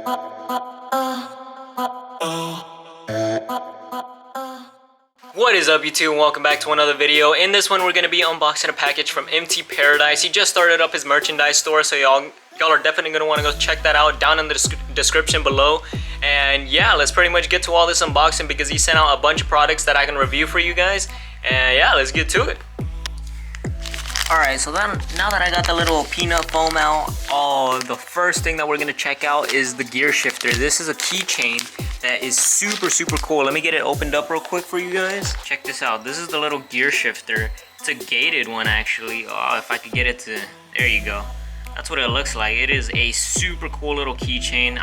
What is up, YouTube, and welcome back to another video. In this one, we're going to be unboxing a package from MT Paradise. He just started up his merchandise store, so y'all are definitely going to want to go check that out down in the description below. And yeah, let's pretty much get to all this unboxing because he sent out a bunch of products that I can review for you guys. And yeah, let's get to it. Alright, so then now that I got the little peanut foam out, the first thing that we're going to check out is the gear shifter. This is a keychain that is super cool. Let me get it opened up real quick for you guys. Check this out. This is the little gear shifter. It's a gated one, actually. Oh, if I could get it to... There you go. That's what it looks like. It is a super cool little keychain.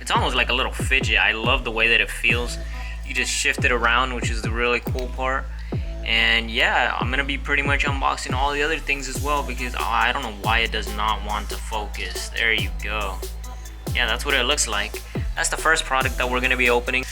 It's almost like a little fidget. I love the way that it feels. You just shift it around, which is the really cool part. And yeah, I'm gonna be pretty much unboxing all the other things as well because I don't know why it does not want to focus. There you go. Yeah, that's what it looks like. That's the first product that we're gonna be opening.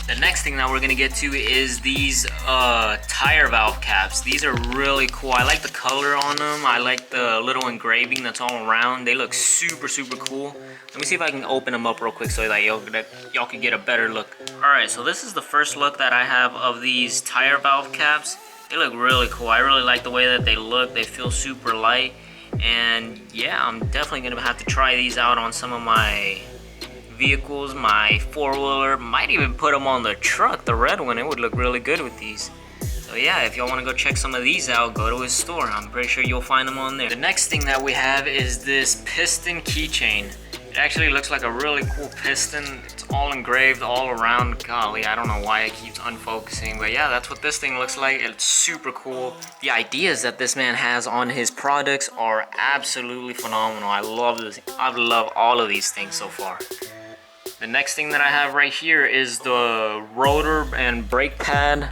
The next thing that we're gonna get to is these tire valve caps. These are really cool. I like the color on them. I like the little engraving that's all around. They look super cool. Let me see if I can open them up real quick so that y'all can get a better look. Alright, so this is the first look that I have of these tire valve caps. They look really cool. I really like the way that they look. They feel super light. And yeah, I'm definitely gonna have to try these out on some of my vehicles, my four-wheeler. Might even put them on the truck, the red one. It would look really good with these. So yeah, if y'all want to go check some of these out, go to his store. I'm pretty sure you'll find them on there. The next thing that we have is this piston keychain. It actually looks like a really cool piston. It's all engraved all around. Golly, I don't know why it keeps unfocusing, but yeah, that's what this thing looks like. It's super cool. The ideas that this man has on his products are absolutely phenomenal. I love this. I love all of these things so far. The next thing that I have right here is the rotor and brake pad,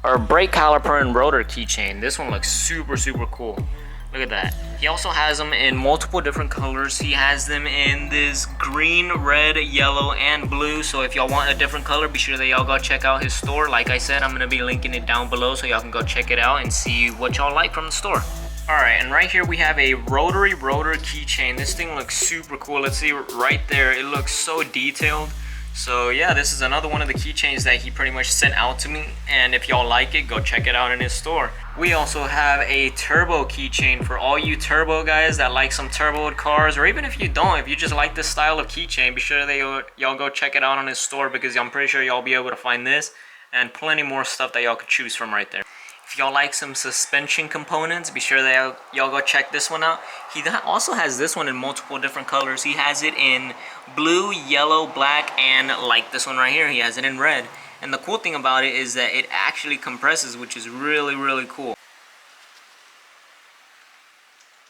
or brake caliper and rotor keychain. This one looks super cool. Look at that. He also has them in multiple different colors. He has them in this green, red, yellow, and blue. So if y'all want a different color, be sure that y'all go check out his store. Like I said, I'm going to be linking it down below so y'all can go check it out and see what y'all like from the store. Alright, and right here we have a rotary rotor keychain. This thing looks super cool. Let's see right there. It looks so detailed. So yeah, this is another one of the keychains that he pretty much sent out to me. And if y'all like it, go check it out in his store. We also have a turbo keychain for all you turbo guys that like some turboed cars. Or even if you don't, if you just like this style of keychain, be sure that y'all go check it out on his store because I'm pretty sure y'all be able to find this and plenty more stuff that y'all could choose from right there. If y'all like some suspension components, be sure that y'all go check this one out. He also has this one in multiple different colors. He has it in blue, yellow, black, and like this one right here, he has it in red. And the cool thing about it is that it actually compresses, which is really cool.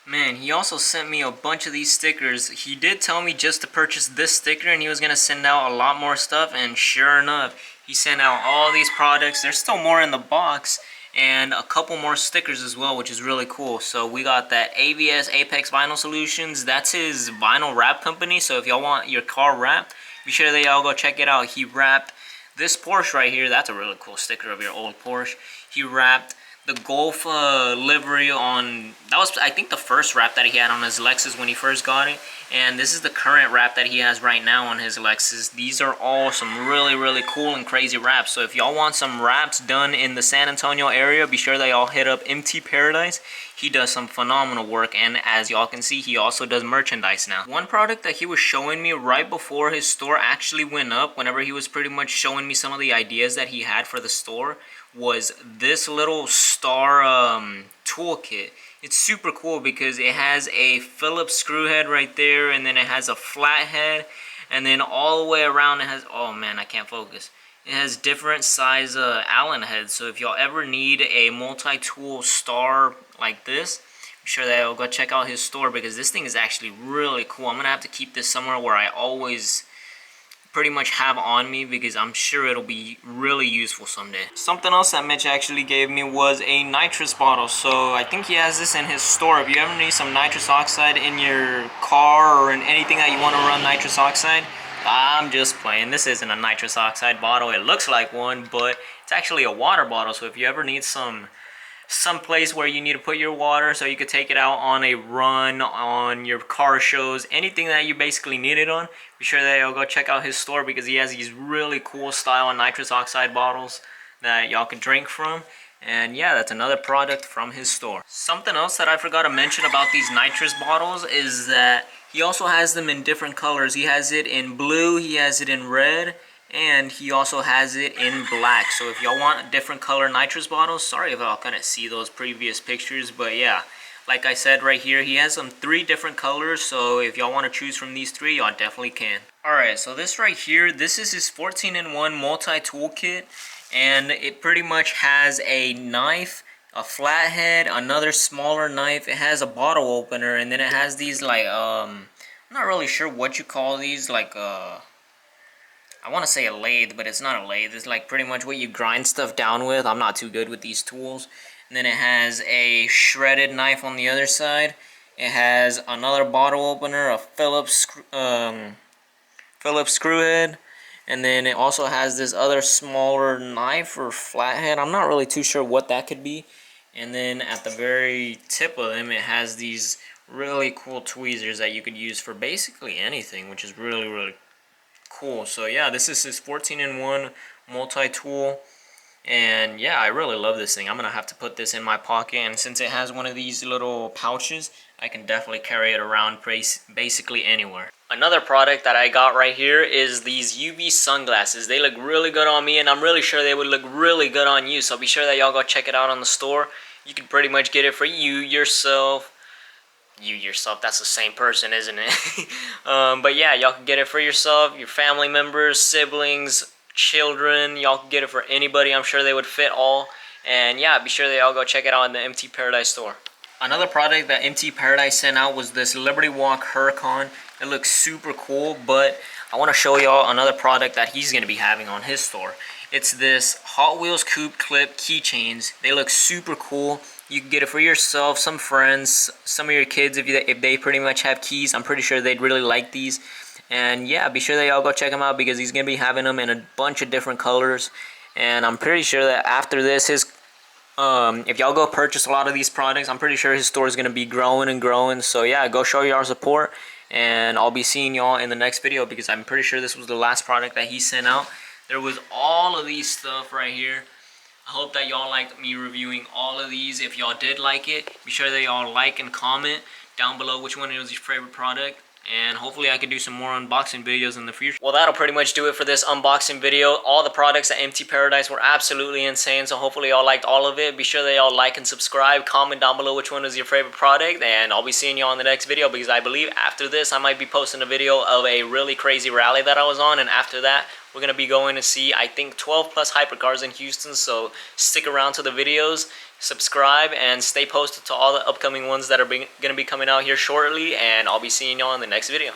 Man, he also sent me a bunch of these stickers. He did tell me just to purchase this sticker and he was going to send out a lot more stuff. And sure enough, he sent out all these products. There's still more in the box. And a couple more stickers as well, which is really cool. So we got that AVS Apex Vinyl Solutions. That's his vinyl wrap company. So if y'all want your car wrapped, be sure that y'all go check it out. He wrapped this Porsche right here. That's a really cool sticker of your old Porsche. He wrapped the Golf livery on... That was, I think, the first wrap that he had on his Lexus when he first got it. And this is the current wrap that he has right now on his Lexus. These are all some really cool and crazy wraps. So if y'all want some wraps done in the San Antonio area, be sure that y'all hit up MT Paradise. He does some phenomenal work, and as y'all can see, he also does merchandise now. One product that he was showing me right before his store actually went up, whenever he was pretty much showing me some of the ideas that he had for the store, was this little star toolkit. It's super cool because it has a Phillips screw head right there, and then it has a flat head, and then all the way around it has, oh man, I can't focus. It has different size Allen heads, so if y'all ever need a multi-tool star like this, be sure that you'll go check out his store because this thing is actually really cool. I'm going to have to keep this somewhere where I always pretty much have on me because I'm sure it'll be really useful someday. Something else that Mitch actually gave me was a nitrous bottle. So I think he has this in his store. If you ever need some nitrous oxide in your car or in anything that you want to run nitrous oxide, I'm just playing. This isn't a nitrous oxide bottle. It looks like one, but it's actually a water bottle. So if you ever need some some place where you need to put your water so you could take it out on a run, on your car shows, anything that you basically need it on. Be sure that y'all go check out his store because he has these really cool style nitrous oxide bottles that y'all can drink from. And yeah, that's another product from his store. Something else that I forgot to mention about these nitrous bottles is that he also has them in different colors. He has it in blue, he has it in red, and he also has it in black. So if y'all want different color nitrous bottles, sorry if y'all couldn't see those previous pictures, but yeah, like I said right here, he has them 3 different colors. So if y'all want to choose from these 3, y'all definitely can. Alright, so this right here, this is his 14-in-1 multi-tool kit. And it pretty much has a knife, a flathead, another smaller knife. It has a bottle opener, and then it has these like I'm not really sure what you call these, like I want to say a lathe, but it's not a lathe. It's like pretty much what you grind stuff down with. I'm not too good with these tools. And then it has a shredded knife on the other side. It has another bottle opener, a Phillips screw head. And then it also has this other smaller knife or flathead. I'm not really too sure what that could be. And then at the very tip of them, it has these really cool tweezers that you could use for basically anything, which is really, really cool. So yeah, this is his 14-in-1 multi-tool. And yeah, I really love this thing. I'm going to have to put this in my pocket. And since it has one of these little pouches, I can definitely carry it around basically anywhere. Another product that I got right here is these UV sunglasses. They look really good on me, and I'm really sure they would look really good on you. So be sure that y'all go check it out on the store. You can pretty much get it for you yourself. That's the same person, isn't it? But yeah, y'all can get it for yourself, your family members, siblings, children. Y'all can get it for anybody. I'm sure they would fit all. And yeah, be sure that y'all go check it out in the MT Paradise store. Another product that MT Paradise sent out was this Liberty Walk Huracan. It looks super cool, but I want to show y'all another product that he's going to be having on his store. It's this Hot Wheels Coupe Clip keychains. They look super cool. You can get it for yourself, some friends, some of your kids if they pretty much have keys. I'm pretty sure they'd really like these. And yeah, be sure that y'all go check them out because he's going to be having them in a bunch of different colors. And I'm pretty sure that after this, if y'all go purchase a lot of these products, I'm pretty sure his store is going to be growing and growing. So yeah, go show y'all support. And I'll be seeing y'all in the next video because I'm pretty sure this was the last product that he sent out. There was all of these stuff right here. I hope that y'all liked me reviewing all of these. If y'all did like it, be sure that y'all like and comment down below which one was your favorite product. And hopefully I can do some more unboxing videos in the future. Well, that'll pretty much do it for this unboxing video. All the products at MT Paradise were absolutely insane, so hopefully y'all liked all of it. Be sure that y'all like and subscribe. Comment down below which one is your favorite product, and I'll be seeing y'all in the next video because I believe after this I might be posting a video of a really crazy rally that I was on, and after that we're going to be going to see, I think, 12 plus hypercars in Houston, so stick around to the videos. Subscribe and stay posted to all the upcoming ones that are going to be coming out here shortly, and I'll be seeing y'all in the next video.